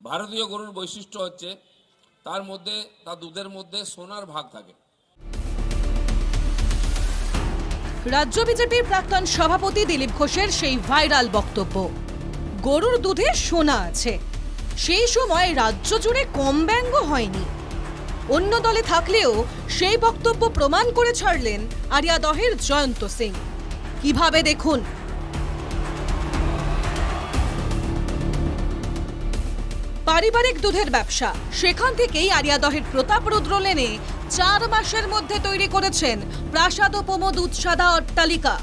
ভারতীয় গরুর বৈশিষ্ট্য হচ্ছে তার দুধের মধ্যে সোনার ভাগ থাকে। রাজ্য বিজেপির প্রাক্তন সভাপতি দিলীপ ঘোষের সেই ভাইরাল বক্তব্য, গরুর দুধে সোনা আছে। সেই সময় রাজ্য জুড়ে কম ব্যঙ্গ হয়নি। অন্য দলে থাকলেও সেই বক্তব্য প্রমাণ করে ছাড়লেন আরিয়াদহের জয়ন্ত সিং। কিভাবে দেখুন। পারিবারিক দুধের ব্যবসা, সেখান থেকেই আরিয়াদহের প্রতাপ রুদ্র লেনে 4 মাসের মধ্যে তৈরি করেছেন প্রাসাদোপম দুধসাদা অট্টালিকা।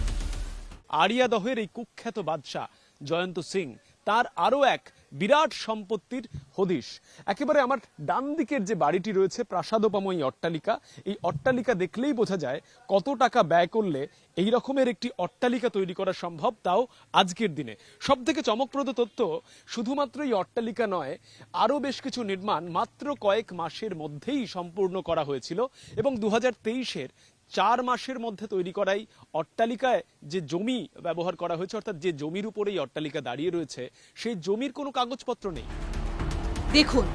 আরিয়াদহের এই কুখ্যাত বাদশা জয়ন্ত সিং, তার আরো এক বিরাট সম্পত্তির হদিশ। একেবারে আমার ডান দিকের যে বাড়িটি রয়েছে প্রাসাদোপম এই অট্টালিকা, এই অট্টালিকা দেখলেই বোঝা যায় কত টাকা ব্যয় করলে এই রকমের একটি অট্টালিকা তৈরি করা সম্ভব, তাও আজকের দিনে। সব থেকে চমকপ্রদ তথ্য, শুধুমাত্র এই অট্টালিকা নয়, আরো বেশ কিছু নির্মাণ মাত্র কয়েক মাসের মধ্যেই সম্পূর্ণ করা হয়েছিল এবং 2023-এর 4 মাসের মধ্যে তৈরি করাই অট্টালিকায় যে জমি ব্যবহার করা হয়েছে, অর্থাৎ যে জমির উপরে এই অট্টালিকা দাঁড়িয়ে রয়েছে, সেই জমির কোনো কাগজপত্র নেই। দেখুন,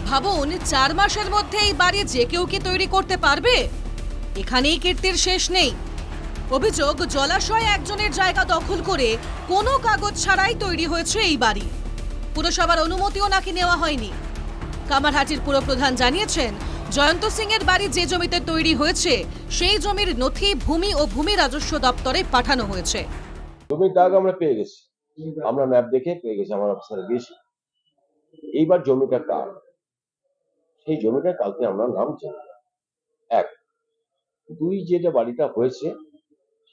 ভাবুন 4 মাসের মধ্যে এই বাড়ি যে কেউ কি তৈরি করতে পারবে? এখানেই কীর্তির শেষ নেই। অভিযোগ, জলাশয়ে একজনের জায়গা দখল করে কোনো কাগজ ছাড়াই তৈরি হয়েছে এই বাড়ি। পুরসভার অনুমতিও নাকি নেওয়া হয়নি। কামারহাটির পুরপ্রধান জানিয়েছেন, জয়ন্ত সিং এর বাড়ি যে জমিতে তৈরি হয়েছে সেই জমির নথি ভূমি ও ভূমি রাজস্ব দপ্তরে পাঠানো হয়েছে। জমির দাগ আমরা পেয়ে গেছি, আমরা ম্যাপ দেখে পেয়ে গেছি, আমার অফিসারে গেছি। এইবার জমিটা কার, সেই জমিটা কালকে আমরা নাম জানি। 1, 2, যেটা বাড়িটা হয়েছে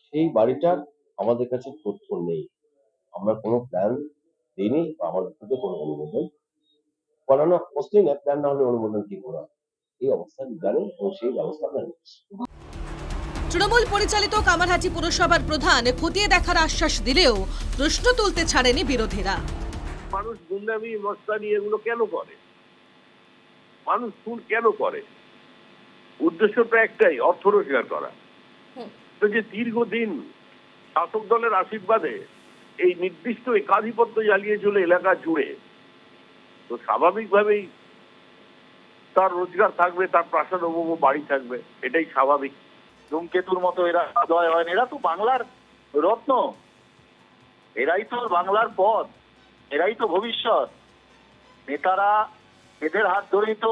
সেই বাড়িটার আমাদের কাছে তথ্য নেই। আমরা কোনো প্ল্যান দিইনি, আমাদের থেকে কোনো অনুমোদন করানো প্রশ্নই না। প্ল্যান না হলে অনুমোদন কি করা, এই অবস্থা জানি এবং সেই ব্যবস্থা আমরা নিচ্ছি। তৃণমূল পরিচালিত কামারহাটি পুরসভার প্রধান খতিয়ে দেখার আশ্বাস দিলেও প্রশ্ন তুলতে ছাড়েনি বিরোধীরা। মানুষ গুন্ডামি মস্তানি এগুলো কেন করে? মানুষ খুন কেন করে? উদ্দেশ্যটা একটাই, অর্থ রোজগার করা। তো যে দীর্ঘদিন শাসক দলের আশীর্বাদে এই নির্দিষ্ট একাধিপত্য জ্বালিয়ে চলে এলাকা জুড়ে, তো স্বাভাবিকভাবেই তার রোজগার থাকবে, তার প্রাসাদোপম বাড়ি থাকবে, এটাই স্বাভাবিক। ধূমকেতুর মতো এরা দয় হয় না, এরা তো বাংলার রত্ন, এরাই তো বাংলার পথ, এরাই তো ভবিষ্যৎ। নেতারা এদের হাত ধরেই তো,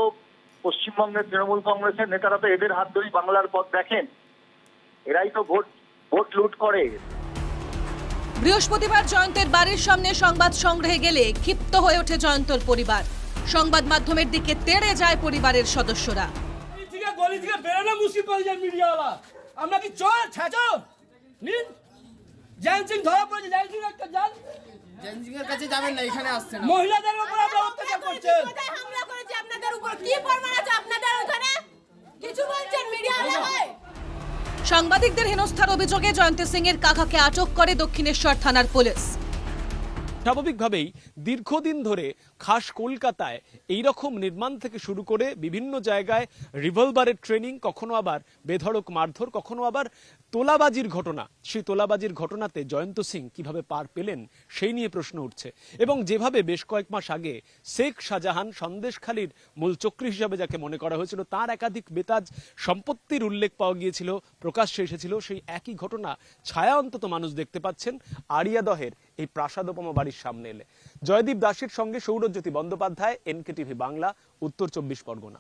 পশ্চিমবঙ্গের তৃণমূল কংগ্রেসের নেতারা তো এদের হাত ধরেই বাংলার পথ দেখেন। এরাই তো ভোট লুট করে। বৃহস্পতিবার জয়ন্তের বাড়ির সামনে সংবাদ সংগ্রহে গেলে ক্ষিপ্ত হয়ে ওঠে জয়ন্তর পরিবার। সংবাদ মাধ্যমের দিকে তেড়ে যায় পরিবারের সদস্যরা। গলি থেকে বেরোনো মুশকিল করে যায় মিডিয়াওয়ালা। আমরা কি চোর ছাচো? নিন জয়ন্ত সিং ধরা পড়েছে, জয়ন্ত সিং একটা জান। জয়ন্ত সিং এর কাছে যাবেন না, এখানে আসছেন। মহিলাদের উপর আপনারা অত্যাচার করছেন। কোথায় হামলা করেছে আপনাদের উপর? কি প্রমাণ আছে আপনাদের ওখানে? কিছু বলছেন মিডিয়াওয়ালা ভাই? সাংবাদিকদের হেনস্থার অভিযোগে জয়ন্ত সিং এর কাকাকে আটক করে দক্ষিণেশ্বর থানার পুলিশ। স্বাভাবিকভাবেই দীর্ঘদিন ধরে খাস কলকাতায় এই রকম নির্মাণ থেকে শুরু করে বিভিন্ন জায়গায় রিভলভারের ট্রেনিং, কখনো আবার বেধড়ক মারধর, কখনো আবার তোলাবাজির ঘটনা। সেই তোলাবাজির ঘটনাতে জয়ন্ত সিং কিভাবে পার পেলেন সেই নিয়ে প্রশ্ন উঠছে। এবং যেভাবে বেশ কয়েক মাস আগে শেখ শাহজাহান সন্দেশখালীর মূল চক্রী হিসাবে যাকে মনে করা হয়েছিল, তার একাধিক বেতাজ সম্পত্তির উল্লেখ পাওয়া গিয়েছিল, প্রকাশ্যে এসেছিল, সেই একই ঘটনা ছায়া অন্তত মানুষ দেখতে পাচ্ছেন আরিয়াদহের এই প্রাসাদোপম বাড়ির সামনে এলে। জয়দীপ দাসের সঙ্গে সৌরজ্যোতি বন্দ্যোপাধ্যায়, NKTV বাংলা, উত্তর 24 পরগনা।